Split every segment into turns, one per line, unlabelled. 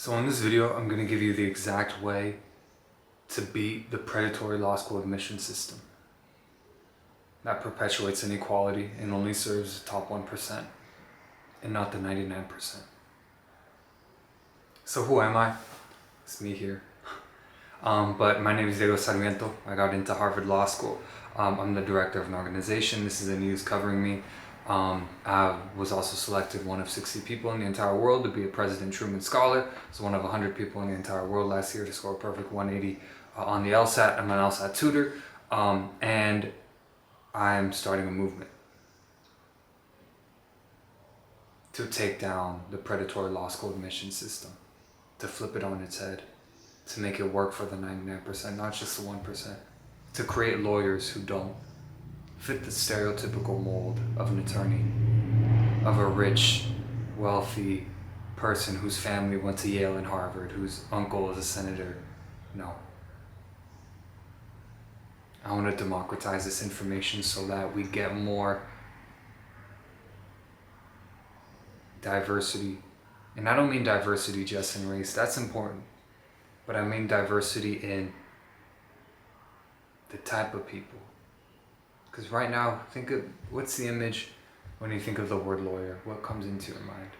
So in this video, I'm going to give you the exact way to beat the predatory law school admission system that perpetuates inequality and only serves the top 1% and not the 99%. So who am I? It's me here. But my name is Diego Sarmiento. I got into Harvard Law School. I'm the director of an organization. This is the news covering me. I was also selected one of 60 people in the entire world to be a President Truman Scholar. So one of 100 people in the entire world last year to score a perfect 180 on the LSAT. I'm an LSAT tutor, and I'm starting a movement to take down the predatory law school admission system, to flip it on its head, to make it work for the 99%, not just the 1%, to create lawyers who don't fit the stereotypical mold of an attorney, of a rich, wealthy person whose family went to Yale and Harvard, whose uncle is a senator. No. I want to democratize this information so that we get more diversity. And I don't mean diversity just in race, that's important. But I mean diversity in the type of people. Because right now, think of, what's the image when you think of the word lawyer? What comes into your mind?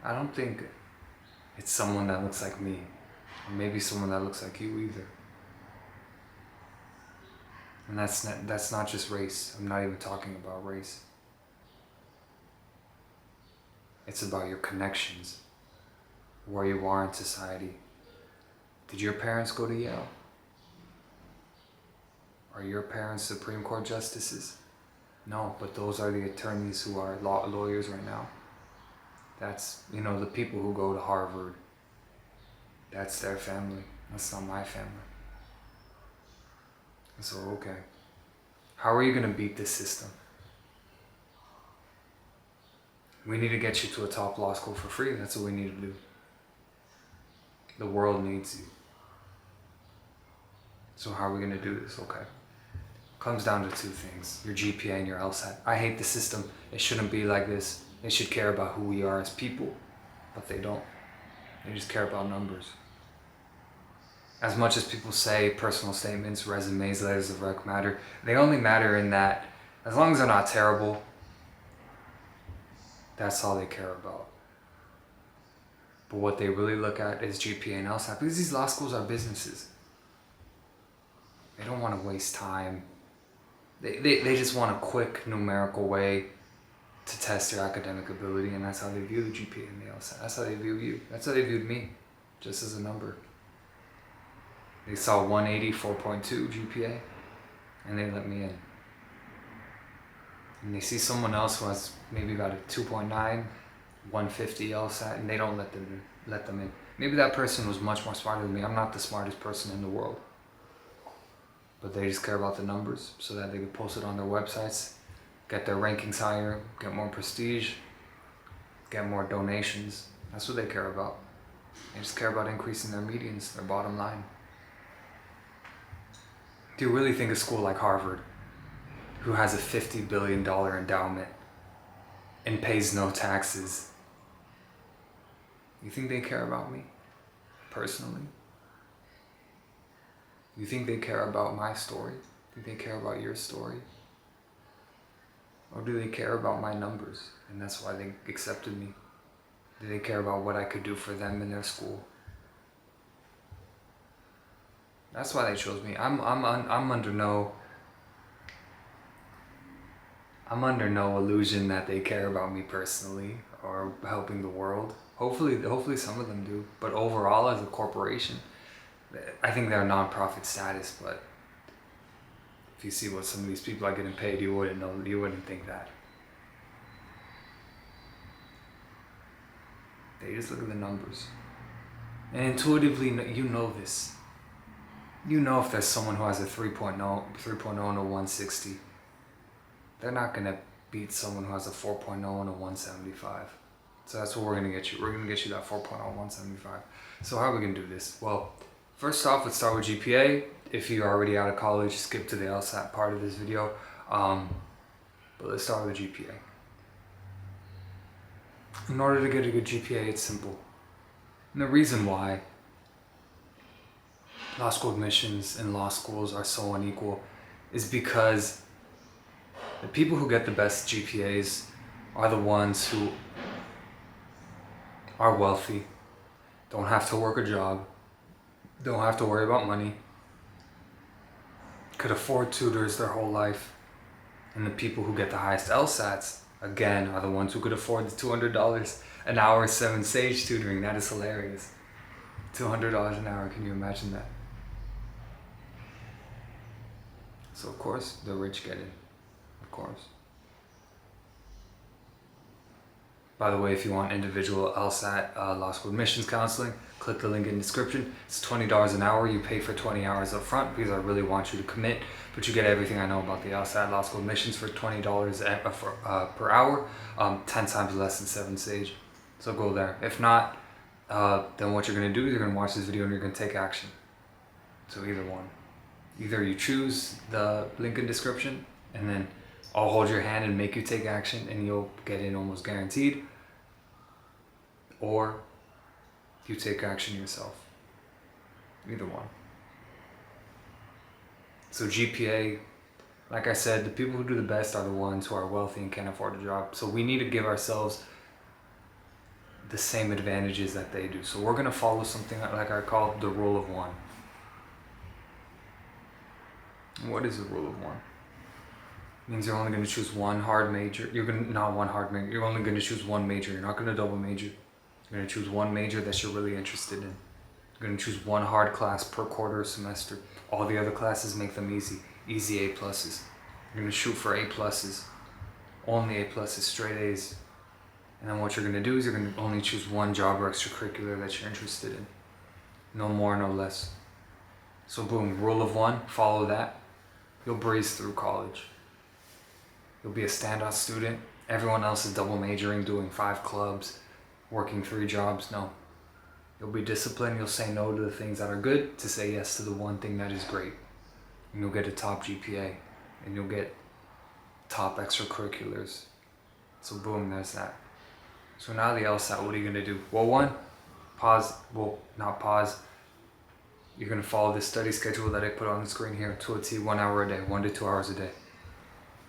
I don't think it's someone that looks like me, or maybe someone that looks like you either. And that's not just race. I'm not even talking about race. It's about your connections, where you are in society. Did your parents go to Yale? Are your parents Supreme Court justices? No, but those are the attorneys who are lawyers right now. That's, the people who go to Harvard. That's their family. That's not my family. So, okay. How are you going to beat this system? We need to get you to a top law school for free. That's what we need to do. The world needs you. So how are we going to do this? Okay. Comes down to two things, your GPA and your LSAT. I hate the system. It shouldn't be like this. They should care about who we are as people, but they don't. They just care about numbers. As much as people say personal statements, resumes, letters of rec matter, they only matter in that, as long as they're not terrible, that's all they care about. But what they really look at is GPA and LSAT, because these law schools are businesses. They don't want to waste time. They just want a quick numerical way to test your academic ability, and that's how they view the GPA and the LSAT. That's how they view you. That's how they viewed me, just as a number. They saw 180, 4.2 GPA, and they let me in. And they see someone else who has maybe about a 2.9, 150 LSAT, and they don't let them in. Maybe that person was much more smarter than me. I'm not the smartest person in the world. But they just care about the numbers so that they can post it on their websites, get their rankings higher, get more prestige, get more donations. That's what they care about. They just care about increasing their medians, their bottom line. Do you really think a school like Harvard, who has a $50 billion endowment and pays no taxes, you think they care about me personally? You think they care about my story? Do they care about your story? Or do they care about my numbers, and that's why they accepted me? Do they care about what I could do for them in their school? That's why they chose me. I'm under no illusion that they care about me personally or helping the world. Hopefully some of them do, but overall as a corporation, I think they're non-profit status, but if you see what some of these people are getting paid, you wouldn't think that. They just look at the numbers. And intuitively, you know this. You know if there's someone who has a 3.0 and a 160, they're not going to beat someone who has a 4.0 and a 175. So that's what we're going to get you. We're going to get you that 4.0, 175. So how are we going to do this? Well, first off, let's start with GPA. If you're already out of college, skip to the LSAT part of this video. But let's start with GPA. In order to get a good GPA, it's simple. And the reason why law school admissions in law schools are so unequal is because the people who get the best GPAs are the ones who are wealthy, don't have to work a job, don't have to worry about money, could afford tutors their whole life. And the people who get the highest LSATs, again, are the ones who could afford the $200 an hour 7 Sage tutoring. That is hilarious. $200 an hour, can you imagine that? So of course, the rich get it. Of course. By the way, if you want individual LSAT law school admissions counseling, click the link in the description. It's $20 an hour. You pay for 20 hours up front because I really want you to commit, but you get everything I know about the LSAT law school admissions for $20 per hour, 10 times less than 7 Sage. So go there. If not, then what you're going to do is you're going to watch this video and you're going to take action. So either one. Either you choose the link in description and then I'll hold your hand and make you take action and you'll get in almost guaranteed. Or you take action yourself. Either one. So GPA, like I said, the people who do the best are the ones who are wealthy and can't afford a job. So we need to give ourselves the same advantages that they do. So we're going to follow something like I call the rule of one. What is the rule of one? It means you're only going to choose one hard major. Not one hard major. You're only going to choose one major. You're not going to double major. You're going to choose one major that you're really interested in. You're going to choose one hard class per quarter or semester. All the other classes, make them easy. Easy A pluses. You're going to shoot for A pluses. Only A pluses, straight A's. And then what you're going to do is you're going to only choose one job or extracurricular that you're interested in. No more, no less. So boom, rule of one, follow that. You'll breeze through college. You'll be a standout student. Everyone else is double majoring, doing 5 clubs, working 3 jobs. No. You'll be disciplined. You'll say no to the things that are good to say yes to the one thing that is great. And you'll get a top GPA. And you'll get top extracurriculars. So boom, there's that. So now the LSAT, what are you going to do? Well, one, pause. Well, not pause. You're going to follow this study schedule that I put on the screen here to a T, 1 hour a day, 1 to 2 hours a day.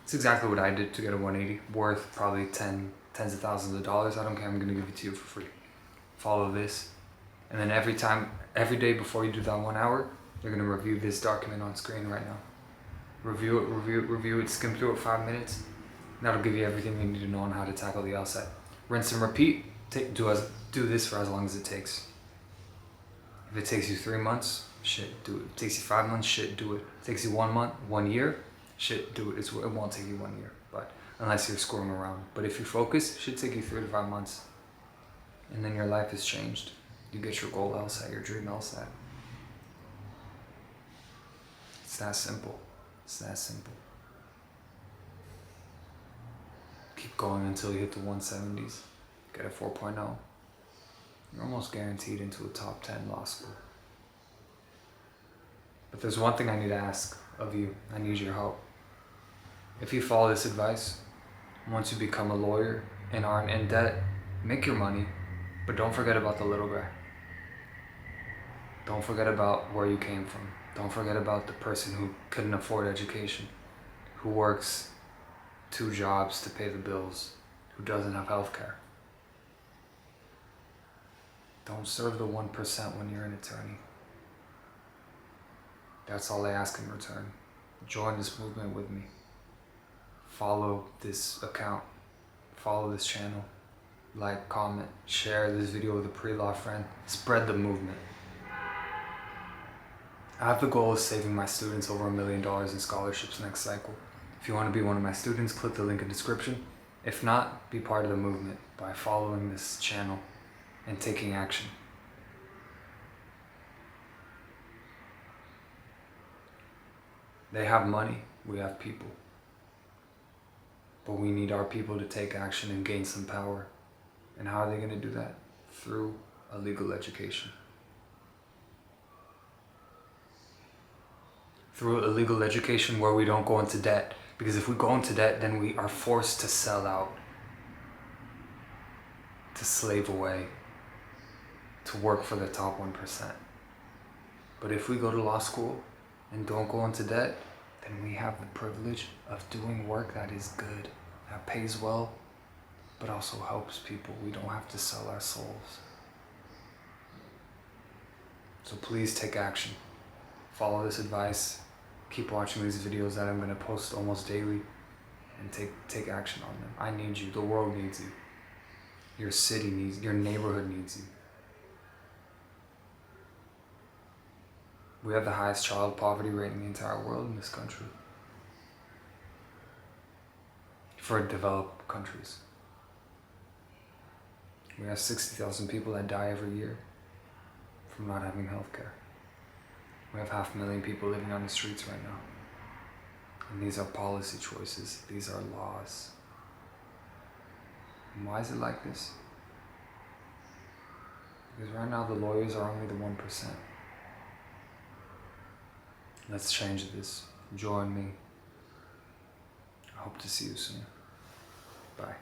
It's exactly what I did to get a 180, worth probably tens of thousands of dollars. I don't care, I'm going to give it to you for free. Follow this. And then every day before you do that 1 hour, you're going to review this document on screen right now. Review it, skim through it 5 minutes. That'll give you everything you need to know on how to tackle the LSAT. Rinse and repeat. Do this for as long as it takes. If it takes you 3 months, shit, do it. If it takes you 5 months, shit, do it. If it takes you 1 month, 1 year, shit, do it. It won't take you 1 year, but unless you're screwing around. But if you focus, it should take you 3 to 5 months. And then your life is changed. You get your goal LSAT, your dream LSAT. It's that simple. It's that simple. Keep going until you hit the 170s. Get a 4.0. You're almost guaranteed into a top 10 law school. But there's one thing I need to ask of you. I need your help. If you follow this advice, once you become a lawyer and aren't in debt, make your money, but don't forget about the little guy. Don't forget about where you came from. Don't forget about the person who couldn't afford education, who works 2 jobs to pay the bills, who doesn't have health care. Don't serve the 1% when you're an attorney. That's all I ask in return. Join this movement with me. Follow this account. Follow this channel. Like, comment, share this video with a pre-law friend. Spread the movement. I have the goal of saving my students over $1 million in scholarships next cycle. If you want to be one of my students, click the link in the description. If not, be part of the movement by following this channel and taking action. They have money, we have people. But we need our people to take action and gain some power. And how are they going to do that? Through a legal education. Through a legal education where we don't go into debt. Because if we go into debt, then we are forced to sell out, to slave away, to work for the top 1%. But if we go to law school and don't go into debt, then we have the privilege of doing work that is good, that pays well, but also helps people. We don't have to sell our souls. So please take action. Follow this advice. Keep watching these videos that I'm going to post almost daily, and take action on them. I need you. The world needs you. Your city needs, your neighborhood needs you. We have the highest child poverty rate in the entire world in this country. For developed countries. We have 60,000 people that die every year from not having health care. We have 500,000 people living on the streets right now. And these are policy choices. These are laws. And why is it like this? Because right now the lawyers are only the 1%. Let's change this. Join me. I hope to see you soon. Bye.